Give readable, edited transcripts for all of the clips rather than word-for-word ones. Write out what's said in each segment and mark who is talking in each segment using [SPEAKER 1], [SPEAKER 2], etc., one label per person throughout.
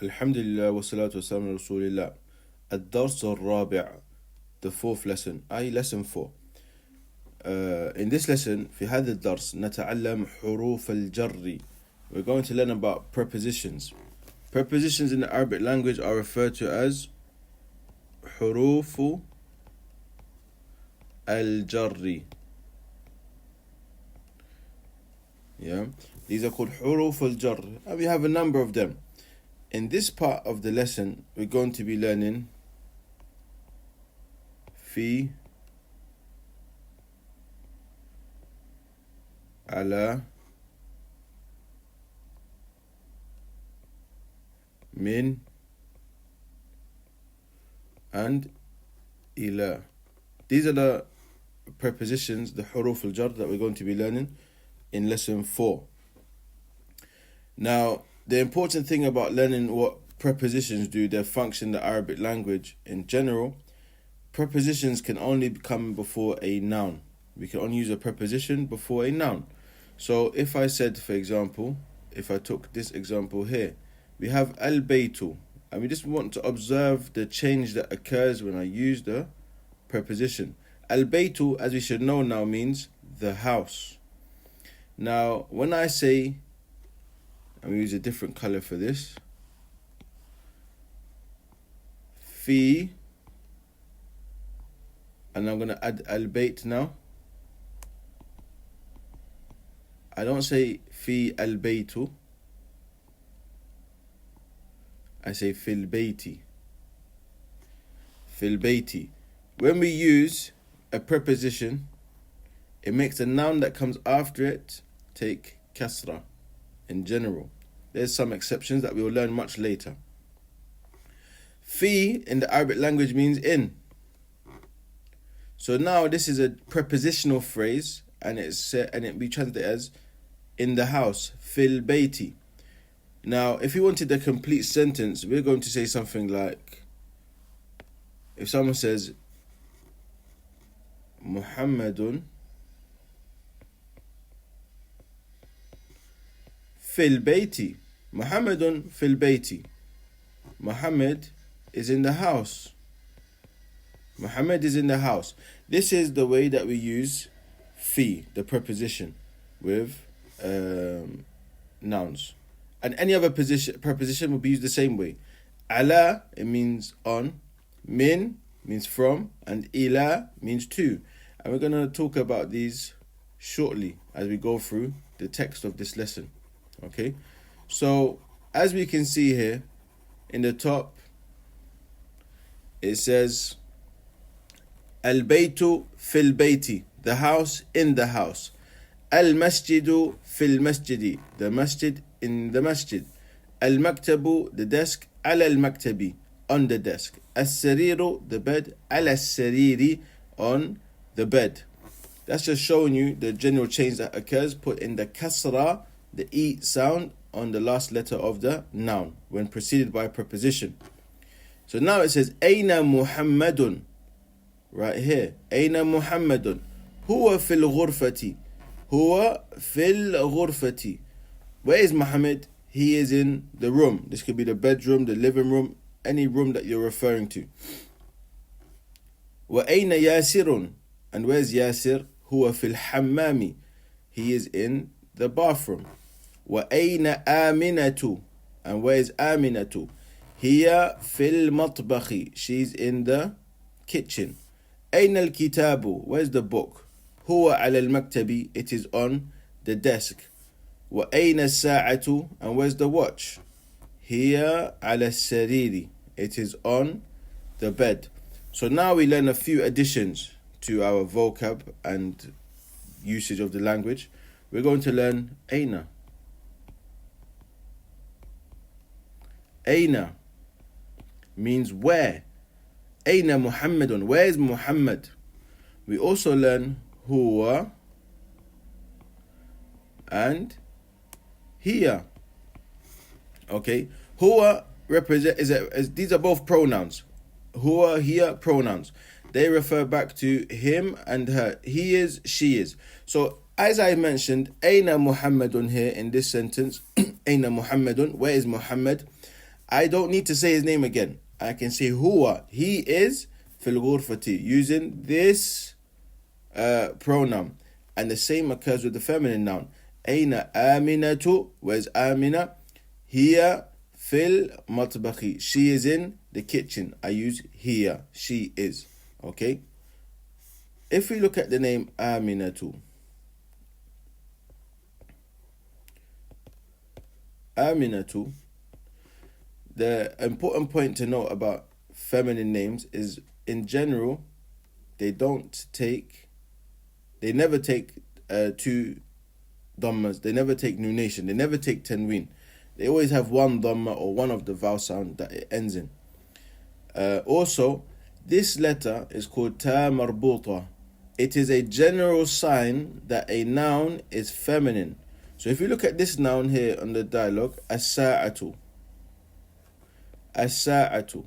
[SPEAKER 1] الحمد لله والصلاة والسلام على رسول الله. الدرس الرابع, the fourth lesson, أي lesson 4. In this lesson, في هذا الدرس نتعلم حروف الجر. We're going to learn about prepositions. Prepositions in the Arabic language are referred to as حروف الجر. Yeah, these are called حروف الجر, and we have a number of them. In this part of the lesson, we're going to be learning في, على, من, and إلى. These are the prepositions, the حروف الجر, that we're going to be learning in lesson 4. Now, the important thing about learning what prepositions do, their function in the Arabic language in general, prepositions can only come before a noun. We can only use a preposition before a noun. So if I said, for example, if I took this example here, we have al-baytu, and we just want to observe the change that occurs when I use the preposition. Al-baytu, as we should know now, means the house. Now, when I say, I'm going to use a different color for this, fi, and I'm going to add al-bayt now. I don't say fi al-baytu, I say fil bayti. Fil bayti. When we use a preposition, it makes the noun that comes after it take kasra. In general, there's some exceptions that we will learn much later. Fi in the Arabic language means in. So now this is a prepositional phrase, and it we translate it as in the house, fil bayti. Now, if you wanted a complete sentence, we're going to say something like, if someone says Muhammadun fil bayti, Muhammadun fil bayti, Muhammad is in the house. Muhammad is in the house. This is the way that we use fi, the preposition, with nouns. And any other preposition will be used the same way. Ala, it means on. Min means from. And ila means to. And we're going to talk about these shortly as we go through the text of this lesson. Okay, so as we can see here in the top, it says Al-Baytu fil bayti, the house in the house. Al-Masjidu fil masjidi, the masjid in the masjid. Al-Maktabu, the desk, ala al-maktabi, on the desk. As-Sariru, the bed, ala as-Sariri, on the bed. That's just showing you the general change that occurs. Put in the kasra, the E sound, on the last letter of the noun when preceded by a preposition. So now it says Aina Muhammadun, right here. Aina Muhammadun. Huwa fil ghurfati. Huwa fil ghurfati. Where is Muhammad? He is in the room. This could be the bedroom, the living room, any room that you're referring to. Wa Aina Yasirun. And where's Yasir? Huwa fil hammami. He is in the bathroom. وَأَيْنَ آمِنَةُ, and where is Aminatu? هي في المطبخ, she's in the kitchen. أين الكتاب, where's the book? هو على المكتب, it is on the desk. وأين الساعة, and where's the watch? هي على السرير, it is on the bed. So now we learn a few additions to our vocab and usage of the language. We're going to learn أين. Aina means where. Aina Muhammadun, where is Muhammad? We also learn huwa and hiya. Okay, huwa these are both pronouns. Huwa, hiya, pronouns. They refer back to him and her. He is, she is. So as I mentioned, Aina Muhammadun here in this sentence. Aina Muhammadun, where is Muhammad? I don't need to say his name again. I can say huwa, he is fil ghurfati, using this pronoun. And the same occurs with the feminine noun. Aina Aminatu, where's Amina? Here fil matbakhi, she is in the kitchen. I use here, she is. Okay. If we look at the name Aminatu, the important point to note about feminine names is, in general, they never take two dhammas, they never take nunation, they never take tanween. They always have one dhamma or one of the vowel sound that it ends in. Also, this letter is called ta marbuta. It is a general sign that a noun is feminine. So if you look at this noun here on the dialogue, as-sa'atu. As-sa'atu.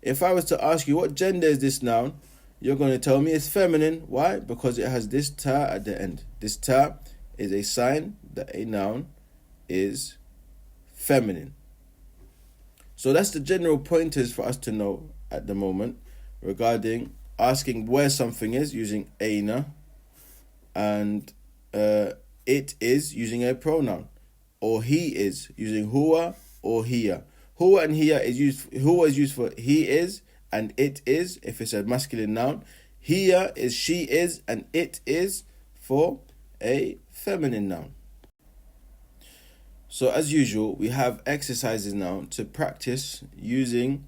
[SPEAKER 1] If I was to ask you what gender is this noun, you're going to tell me it's feminine. Why? Because it has this ta at the end. This ta is a sign that a noun is feminine. So that's the general pointers for us to know at the moment regarding asking where something is using aina, and it is using a pronoun, or he is using huwa or hiya. Huwa and hiya is used for he is and it is if it's a masculine noun. Hiya is she is, and it is for a feminine noun. So as usual, we have exercises now to practice using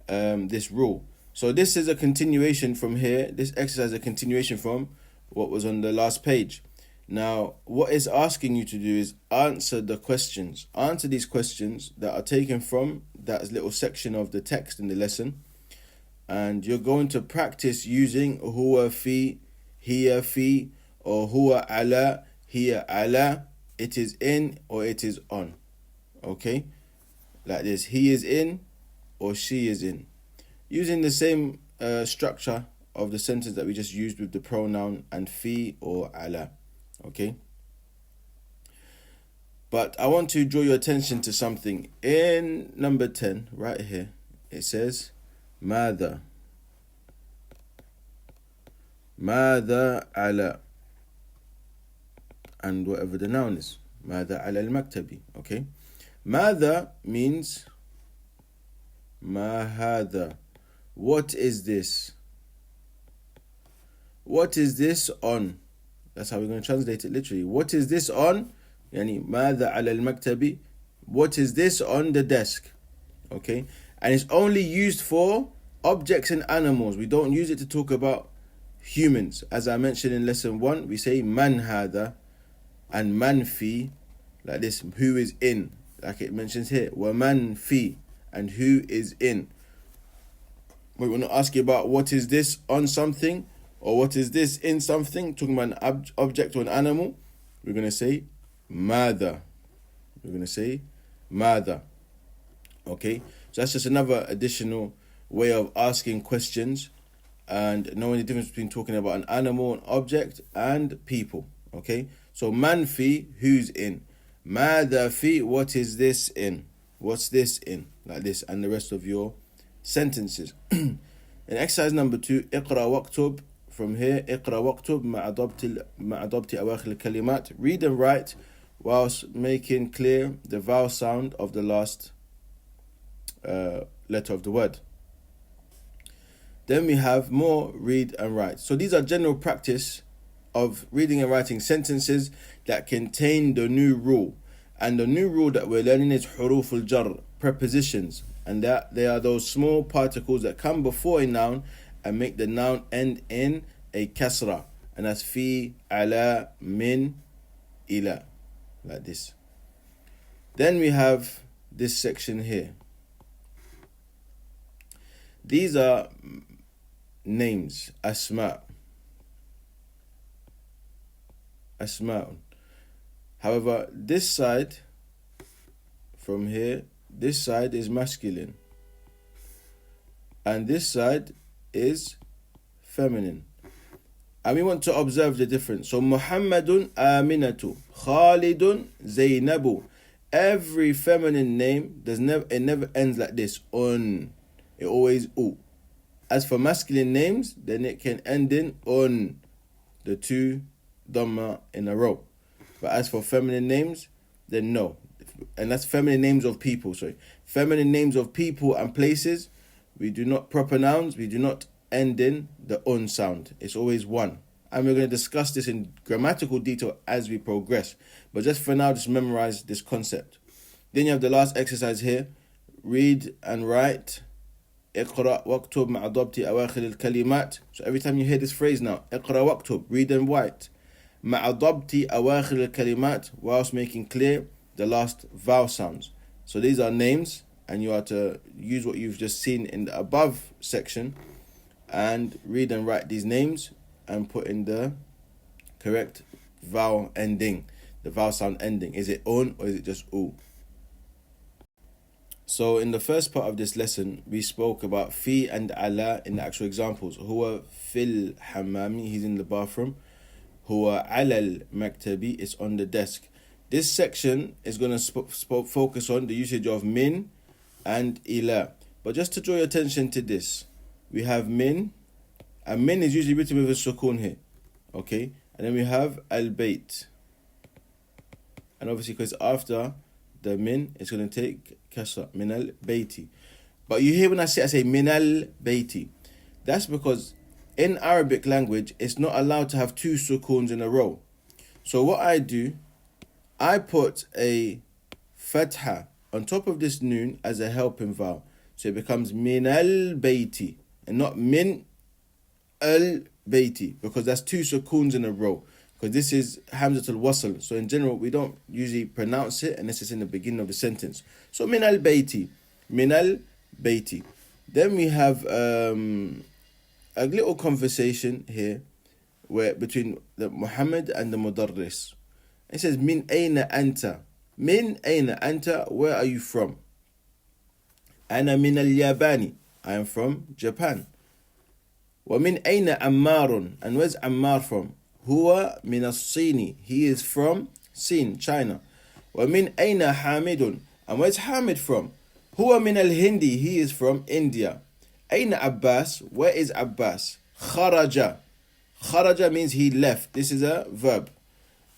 [SPEAKER 1] this rule. So this is a continuation from here. This exercise is a continuation from what was on the last page. Now, what it's asking you to do is answer the questions. Answer these questions that are taken from that little section of the text in the lesson. And you're going to practice using huwa fi, hiya fi, or huwa ala, hiya ala. It is in or it is on. Okay? Like this. He is in or she is in. Using the same structure of the sentence that we just used with the pronoun and fi or ala. Okay? But I want to draw your attention to something. In number 10, right here, it says, Mada. Mada ala. And whatever the noun is. Mada ala al-maktabi. Okay? Mada means ma hada. What is this? What is this on? That's how we're going to translate it literally. What is this on? Yani ماذا على المكتب? What is this on the desk? Okay? And it's only used for objects and animals. We don't use it to talk about humans. As I mentioned in lesson 1, we say man hada and man fi, like this, who is in, like it mentions here. Wa man fi, and who is in. We want to ask you about what is this on something, or what is this in something, talking about an object or an animal. We're going to say mada. We're going to say mada. Okay, so that's just another additional way of asking questions and knowing the difference between talking about an animal, an object, and people. Okay, so man fi, who's in. Mada fi, what is this in? What's this in? Like this, and the rest of your sentences. In exercise number 2, اقرأ واكتب. From here, اقرأ واكتب مع ضبط أواخر الكلمات. Read and write whilst making clear the vowel sound of the last letter of the word. Then we have more read and write. So these are general practice of reading and writing sentences that contain the new rule. And the new rule that we're learning is huruf al-jar, prepositions. And that they are those small particles that come before a noun and make the noun end in a kasra. And that's fi, ala, min, ila. Like this. Then we have this section here. These are names, asma. Asma. However, this side from here, this side is masculine. And this side is feminine. And we want to observe the difference. So, Muhammadun Aminatu, Khalidun Zainabu. every feminine name it never ends like this, on. It always u. As for masculine names, then it can end in on, the two dhamma in a row. But as for feminine names, then no. And that's feminine names of people, sorry. Feminine names of people and places, we do not, proper nouns, we do not end in the on sound. It's always one. And we're going to discuss this in grammatical detail as we progress. But just for now, just memorize this concept. Then you have the last exercise here. Read and write. اقرأ واكتب مع ضبط أواخر الكلمات. So every time you hear this phrase now, اقرأ واكتب, read and write. مع ضبط أواخر الكلمات, whilst making clear the last vowel sounds. So these are names, and you are to use what you've just seen in the above section and read and write these names and put in the correct vowel ending, the vowel sound ending. Is it on or is it just u? So in the first part of this lesson, we spoke about fi and ala in the actual examples. Huwa fil hammami, he's in the bathroom. Huwa ala al-maktabi, it's on the desk. This section is going to focus on the usage of min and ila. But just to draw your attention to this, we have min, and min is usually written with a sukun here, okay? And then we have al-bayt. And obviously because after the min, it's going to take kasra, min al-bayti. But you hear when I say min al-bayti, that's because in Arabic language, it's not allowed to have two sukuns in a row. So what I do, I put a fatha on top of this noon as a helping vowel. So it becomes min al-bayti and not min al-bayti, because that's two sukuns in a row. Because this is hamzatul wasl. So in general, we don't usually pronounce it unless it's in the beginning of the sentence. So min al-bayti, min al-bayti. Then we have a little conversation here between the Muhammad and the Mudarris. It says, Min ayna anta. Min ayna anta, where are you from? Ana min al-Yabani. I am from Japan. Wa min ayna Ammarun. And where's Ammar from? Huwa min al-Sini. He is from Sin, China. Wa min ayna Hamidun. And where's Hamid from? Huwa min al-Hindi. He is from India. Ayna Abbas. Where is Abbas? Kharaja. Kharaja means he left. This is a verb.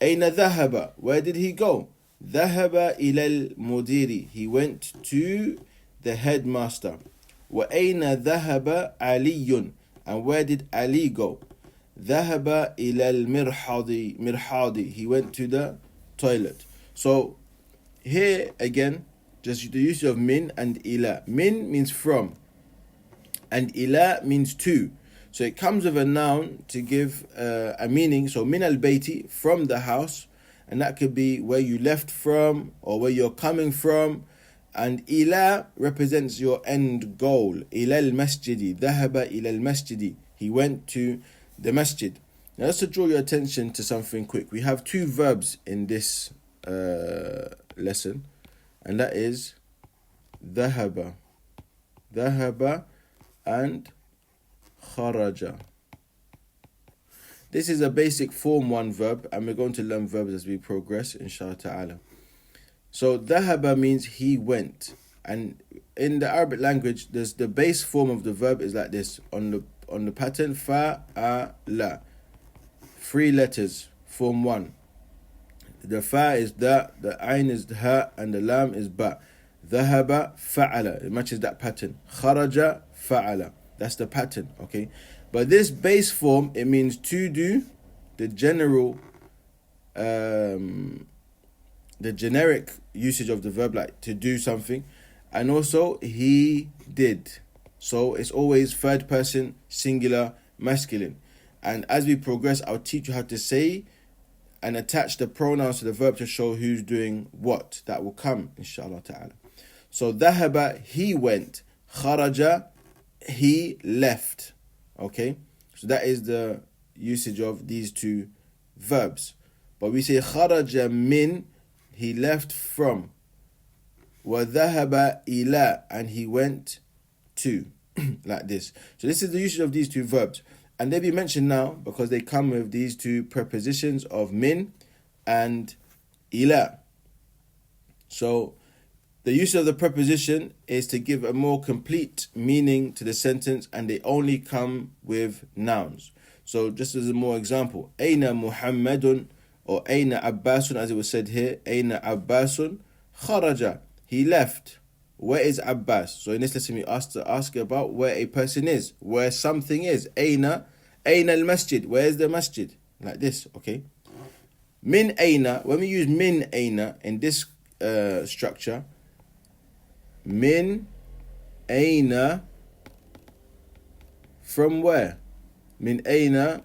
[SPEAKER 1] Ayna dhahaba. Where did he go? Dhahaba ila al-mudiri. He went to the headmaster. Wa ayna dhahaba Aliyun. And where did Ali go? Dhahaba ila al-mirhadi. He went to the toilet. So here again, just the use of min and ila. Min means from, and ila means to. So it comes with a noun to give a meaning. So min al-bayti, from the house, and that could be where you left from or where you're coming from. And ila represents your end goal. Ila al-masjidi, dhahaba ila al-masjidi. He went to the masjid. Now just to draw your attention to something quick. We have two verbs in this lesson, and that is dhahaba. Dhahaba and kharaja. This is a basic form 1 verb, and we're going to learn verbs as we progress, inshallah ta'ala. So dhahaba means he went, and in the Arabic language, there's the base form of the verb is like this on the pattern fa'ala. 3 letters, form 1. The fa is da, the ayn is ha, and the lam is ba. Dhahaba fa'ala. It matches that pattern. Kharaja fa'ala. That's the pattern, okay? But this base form, it means to do, the generic usage of the verb, like to do something, and also he did. So it's always third person, singular, masculine. And as we progress, I'll teach you how to say and attach the pronouns to the verb to show who's doing what. That will come, inshallah ta'ala. So dhahaba, he went. Kharaja, he left. Okay, so that is the usage of these two verbs. But we say kharaja min, he left from. Wa dhahaba ila, and he went to. Like this. So this is the usage of these two verbs. And they'll be mentioned now because they come with these two prepositions of min and ila. So the use of the preposition is to give a more complete meaning to the sentence, and they only come with nouns. So just as a more example, Aina Muhammadun, or Aina Abbasun, as it was said here, Aina Abbasun kharaja, he left. Where is Abbas? So in this lesson we asked to ask about where a person is, where something is. Aina al-masjid, where is the masjid? Like this, okay? Min aina, when we use min aina in this structure, min aina, from where? Min aina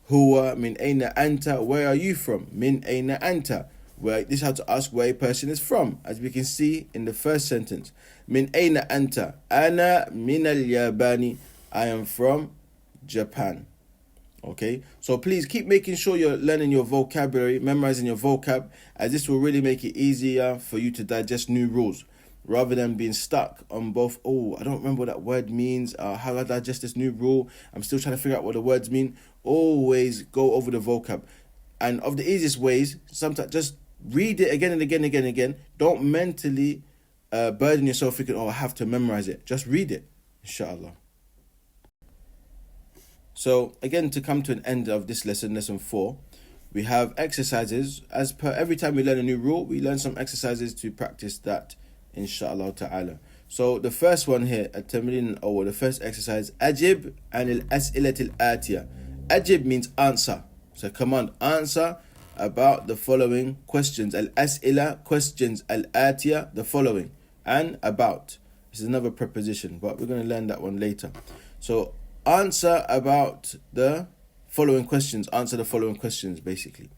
[SPEAKER 1] huwa, min aina anta, where are you from? Min aina anta. Where, this is how to ask where a person is from, as we can see in the first sentence. Min aina anta, ana min al-yabani, I am from Japan. Okay, so please keep making sure you're learning your vocabulary, memorizing your vocab, as this will really make it easier for you to digest new rules, rather than being stuck on both. Oh, I don't remember what that word means. How do I digest this new rule? I'm still trying to figure out what the words mean. Always go over the vocab. And of the easiest ways, sometimes just read it again and again and again and again. Don't mentally burden yourself thinking, oh, I have to memorize it. Just read it, inshallah. So again, to come to an end of this lesson, lesson 4, we have exercises. As per every time we learn a new rule, we learn some exercises to practice that, inshallah ta'ala. So the first one here, at-tamrin, or the first exercise, ajib an al-as'ilat al-atiya. Ajib means answer. So command, answer about the following questions. Al-as'ila, questions, al-atiya, the following, and about. This is another preposition, but we're going to learn that one later. So answer about the following questions. Answer the following questions, basically.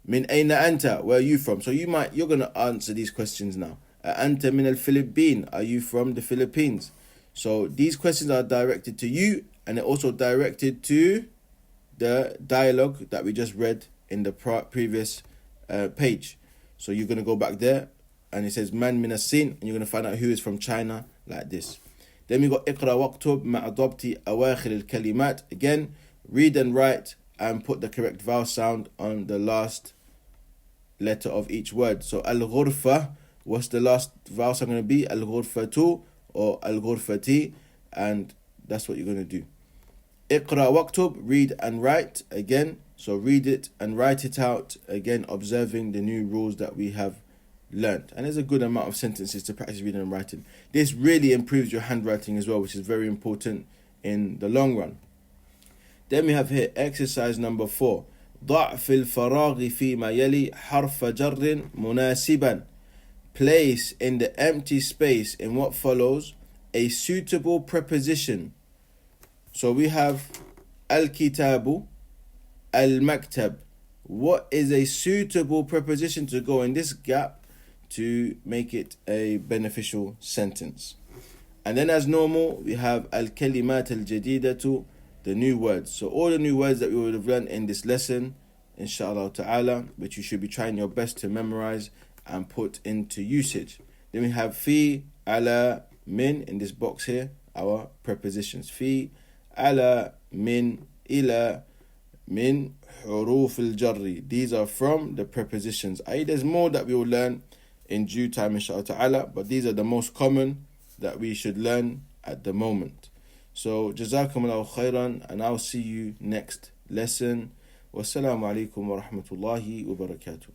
[SPEAKER 1] Min aina anta, where are you from? So you're going to answer these questions now. Anta min al-Philippines, are you from the Philippines? So these questions are directed to you, and they're also directed to the dialogue that we just read in the previous page. So you're going to go back there, and it says man min as-Sin, and you're going to find out who is from China, like this. Then we got اقرأ واكتب مع ضبط أواخر الكلمات. Again, read and write and put the correct vowel sound on the last letter of each word. So al-ghurfa, what's the last vowel sound going to be? Al-ghurfatu or al-ghurfati, and that's what you're going to do. اقرأ واكتب, read and write again. So read it and write it out, again observing the new rules that we have learned. And there's a good amount of sentences to practice reading and writing. This really improves your handwriting as well, which is very important in the long run. Then we have here exercise number 4. ضع في الفراغ فيما يلي حرف جر مناسبا. Place in the empty space in what follows a suitable preposition. So we have al-kitabu, al-maktab. What is a suitable preposition to go in this gap to make it a beneficial sentence? And then as normal, we have al-kalimat al-jadidatu, the new words. So all the new words that we would have learned in this lesson, inshallah ta'ala, which you should be trying your best to memorize and put into usage. Then we have fi, ala, min, in this box here, our prepositions. Fi, ala, min, ila, min, huruf al-jarri. These are from the prepositions. There's more that we will learn in due time, inshallah ta'ala, but these are the most common that we should learn at the moment. So jazakumullahu khairan, and I'll see you next lesson. Wassalamu alaikum wa rahmatullahi wa barakatuh.